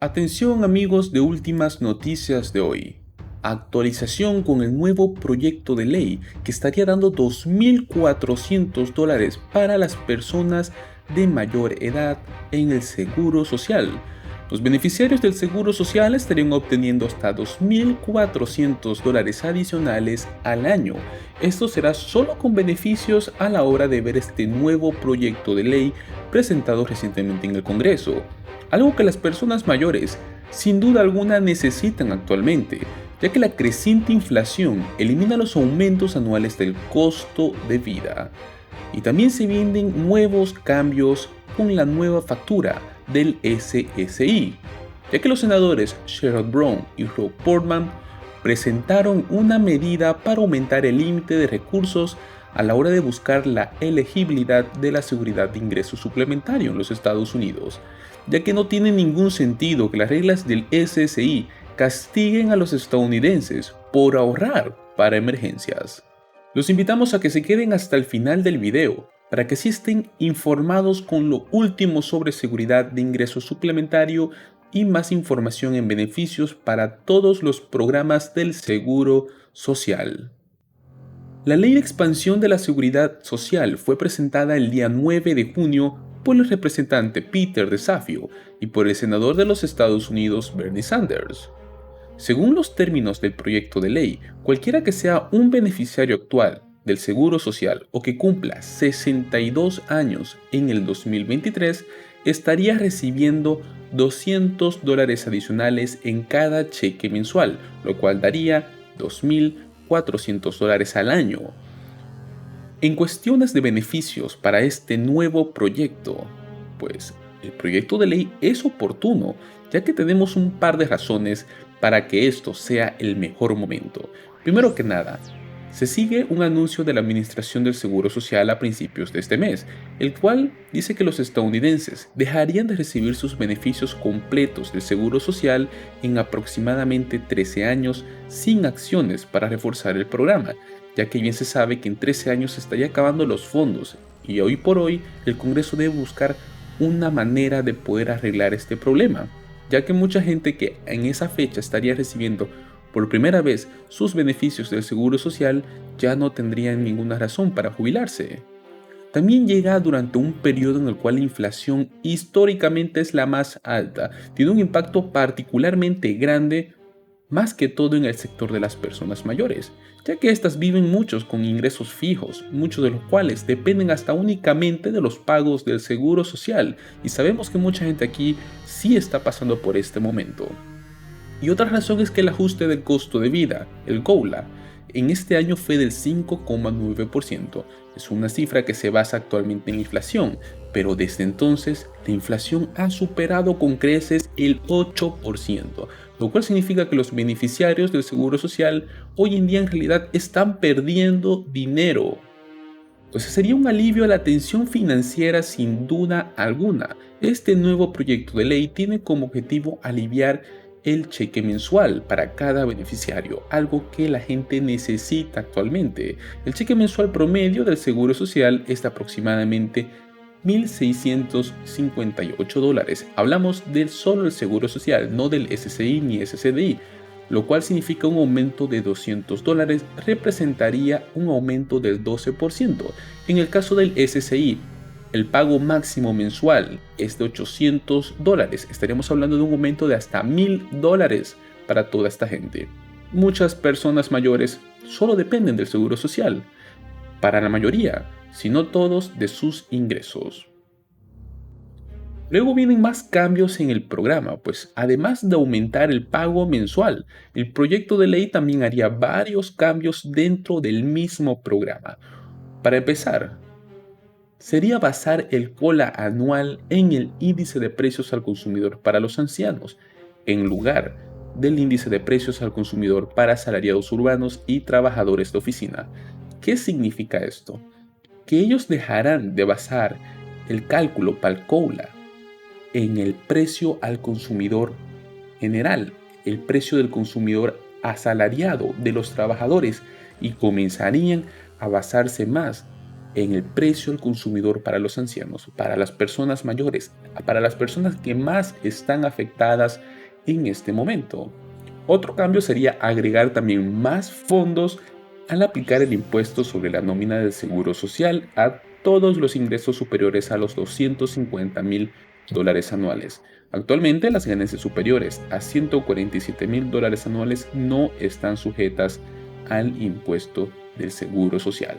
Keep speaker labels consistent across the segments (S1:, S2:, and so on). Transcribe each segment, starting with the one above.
S1: Atención amigos de últimas noticias de hoy. Actualización con el nuevo proyecto de ley que estaría dando $2.400 para las personas de mayor edad en el Seguro Social. Los beneficiarios del Seguro Social estarían obteniendo hasta $2.400 adicionales al año. Esto será solo con beneficios a la hora de ver este nuevo proyecto de ley presentado recientemente en el Congreso. Algo que las personas mayores sin duda alguna necesitan actualmente, ya que la creciente inflación elimina los aumentos anuales del costo de vida. Y también se vienen nuevos cambios con la nueva factura del SSI, ya que los senadores Sherrod Brown y Rob Portman presentaron una medida para aumentar el límite de recursos a la hora de buscar la elegibilidad de la seguridad de ingreso suplementario en los Estados Unidos, ya que no tiene ningún sentido que las reglas del SSI castiguen a los estadounidenses por ahorrar para emergencias. Los invitamos a que se queden hasta el final del video para que sí estén informados con lo último sobre seguridad de ingreso suplementario y más información en beneficios para todos los programas del Seguro Social. La Ley de Expansión de la Seguridad Social fue presentada el día 9 de junio por el representante Peter DeSafio y por el senador de los Estados Unidos Bernie Sanders. Según los términos del proyecto de ley, cualquiera que sea un beneficiario actual del Seguro Social o que cumpla 62 años en el 2023 estaría recibiendo $200 adicionales en cada cheque mensual, lo cual daría $2.400 al año. En cuestiones de beneficios para este nuevo proyecto, pues el proyecto de ley es oportuno, ya que tenemos un par de razones para que esto sea el mejor momento. Primero que nada, se sigue un anuncio de la Administración del Seguro Social a principios de este mes, el cual dice que los estadounidenses dejarían de recibir sus beneficios completos del Seguro Social en aproximadamente 13 años sin acciones para reforzar el programa, ya que bien se sabe que en 13 años se estaría acabando los fondos y hoy por hoy el Congreso debe buscar una manera de poder arreglar este problema, ya que mucha gente que en esa fecha estaría recibiendo por primera vez sus beneficios del Seguro Social ya no tendrían ninguna razón para jubilarse. También llega durante un periodo en el cual la inflación históricamente es la más alta, tiene un impacto particularmente grande más que todo en el sector de las personas mayores, ya que éstas viven muchos con ingresos fijos, muchos de los cuales dependen hasta únicamente de los pagos del Seguro Social, y sabemos que mucha gente aquí sí está pasando por este momento. Y otra razón es que el ajuste del costo de vida, el COLA, en este año fue del 5,9%. Es una cifra que se basa actualmente en la inflación, pero desde entonces la inflación ha superado con creces el 8%, lo cual significa que los beneficiarios del Seguro Social hoy en día en realidad están perdiendo dinero. Pues sería un alivio a la tensión financiera sin duda alguna. Este nuevo proyecto de ley tiene como objetivo aliviar el cheque mensual para cada beneficiario, algo que la gente necesita actualmente. El cheque mensual promedio del Seguro Social es de aproximadamente $1.658. Hablamos del solo el Seguro Social, no del SSI ni SSDI, lo cual significa un aumento de $200, representaría un aumento del 12%. En el caso del SSI, el pago máximo mensual es de $800. Estaríamos hablando de un aumento de hasta $1.000 para toda esta gente. Muchas personas mayores solo dependen del Seguro Social. Para la mayoría, si no todos, de sus ingresos. Luego vienen más cambios en el programa, pues además de aumentar el pago mensual, el proyecto de ley también haría varios cambios dentro del mismo programa. Para empezar, sería basar el COLA anual en el índice de precios al consumidor para los ancianos, en lugar del índice de precios al consumidor para asalariados urbanos y trabajadores de oficina. ¿Qué significa esto? Que ellos dejarán de basar el cálculo para el COLA en el precio al consumidor general, el precio del consumidor asalariado de los trabajadores, y comenzarían a basarse más en el precio al consumidor para los ancianos, para las personas mayores, para las personas que más están afectadas en este momento. Otro cambio sería agregar también más fondos al aplicar el impuesto sobre la nómina del Seguro Social a todos los ingresos superiores a los $250,000 anuales. Actualmente, las ganancias superiores a $147,000 anuales no están sujetas al impuesto del Seguro Social.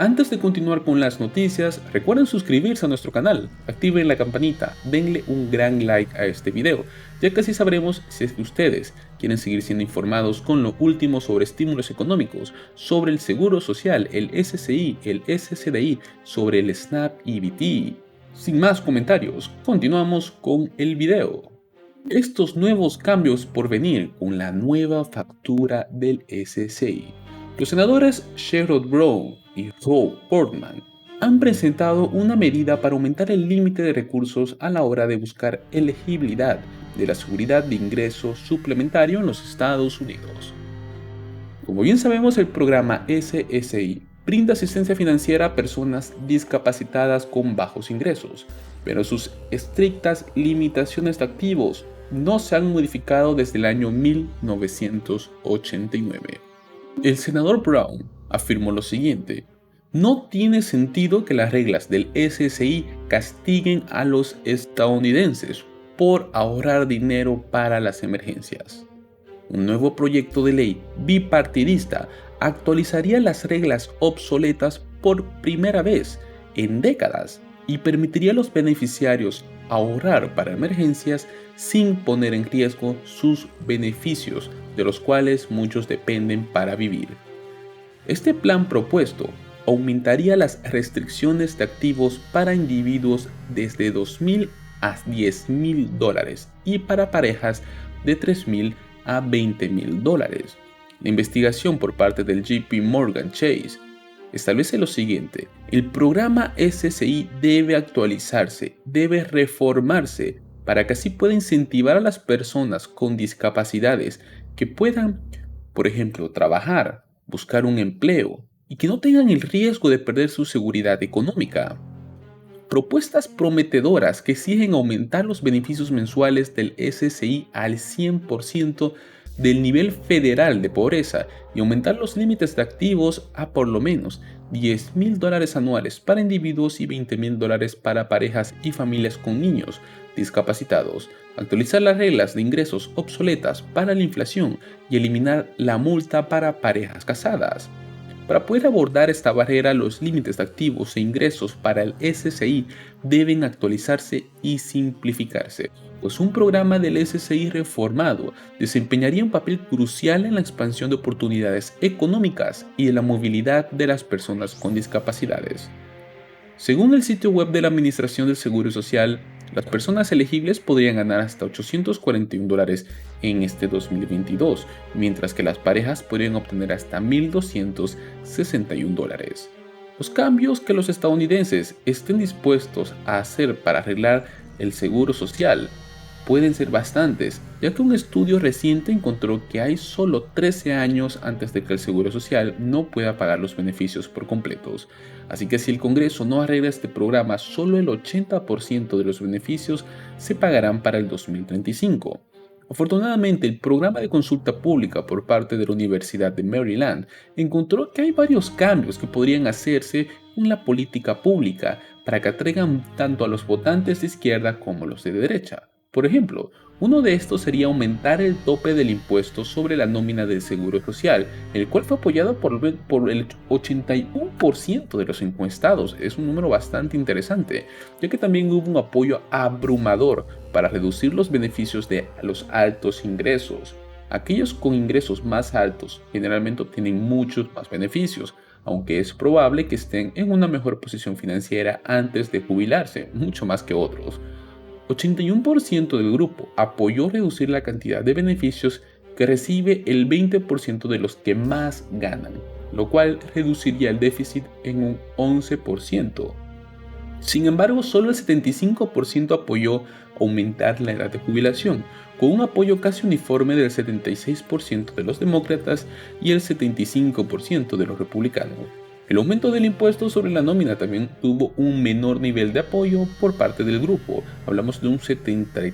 S1: Antes de continuar con las noticias, recuerden suscribirse a nuestro canal, activen la campanita, denle un gran like a este video, ya que así sabremos si es que ustedes quieren seguir siendo informados con lo último sobre estímulos económicos, sobre el Seguro Social, el SSI, el SSDI, sobre el SNAP EBT. Sin más comentarios, continuamos con el video. Estos nuevos cambios por venir con la nueva factura del SSI. Los senadores Sherrod Brown y Roy Portman han presentado una medida para aumentar el límite de recursos a la hora de buscar elegibilidad de la seguridad de ingreso suplementario en los Estados Unidos. Como bien sabemos, el programa SSI brinda asistencia financiera a personas discapacitadas con bajos ingresos, pero sus estrictas limitaciones de activos no se han modificado desde el año 1989. El senador Brown afirmó lo siguiente: no tiene sentido que las reglas del SSI castiguen a los estadounidenses por ahorrar dinero para las emergencias. Un nuevo proyecto de ley bipartidista actualizaría las reglas obsoletas por primera vez en décadas y permitiría a los beneficiarios ahorrar para emergencias sin poner en riesgo sus beneficios, de los cuales muchos dependen para vivir. Este plan propuesto aumentaría las restricciones de activos para individuos desde $2,000 a $10,000 y para parejas de $3,000 a $20,000. La investigación por parte del JP Morgan Chase establece lo siguiente: el programa SSI debe actualizarse, debe reformarse para que así pueda incentivar a las personas con discapacidades que puedan, por ejemplo, trabajar, buscar un empleo y que no tengan el riesgo de perder su seguridad económica. Propuestas prometedoras que exigen aumentar los beneficios mensuales del SSI al 100% del nivel federal de pobreza y aumentar los límites de activos a por lo menos $10,000 anuales para individuos y $20,000 para parejas y familias con niños discapacitados, actualizar las reglas de ingresos obsoletas para la inflación y eliminar la multa para parejas casadas. Para poder abordar esta barrera, los límites de activos e ingresos para el SSI deben actualizarse y simplificarse, pues un programa del SSI reformado desempeñaría un papel crucial en la expansión de oportunidades económicas y en la movilidad de las personas con discapacidades. Según el sitio web de la Administración del Seguro Social, las personas elegibles podrían ganar hasta $841 en este 2022, mientras que las parejas podrían obtener hasta $1,261. Los cambios que los estadounidenses estén dispuestos a hacer para arreglar el seguro social pueden ser bastantes, ya que un estudio reciente encontró que hay solo 13 años antes de que el Seguro Social no pueda pagar los beneficios por completos. Así que si el Congreso no arregla este programa, solo el 80% de los beneficios se pagarán para el 2035. Afortunadamente, el programa de consulta pública por parte de la Universidad de Maryland encontró que hay varios cambios que podrían hacerse en la política pública para que atraigan tanto a los votantes de izquierda como a los de derecha. Por ejemplo, uno de estos sería aumentar el tope del impuesto sobre la nómina del Seguro Social, el cual fue apoyado por el 81% de los encuestados. Es un número bastante interesante, ya que también hubo un apoyo abrumador para reducir los beneficios de los altos ingresos. Aquellos con ingresos más altos generalmente obtienen muchos más beneficios, aunque es probable que estén en una mejor posición financiera antes de jubilarse, mucho más que otros. 81% del grupo apoyó reducir la cantidad de beneficios que recibe el 20% de los que más ganan, lo cual reduciría el déficit en un 11%. Sin embargo, solo el 75% apoyó aumentar la edad de jubilación, con un apoyo casi uniforme del 76% de los demócratas y el 75% de los republicanos. El aumento del impuesto sobre la nómina también tuvo un menor nivel de apoyo por parte del grupo, hablamos de un 73%.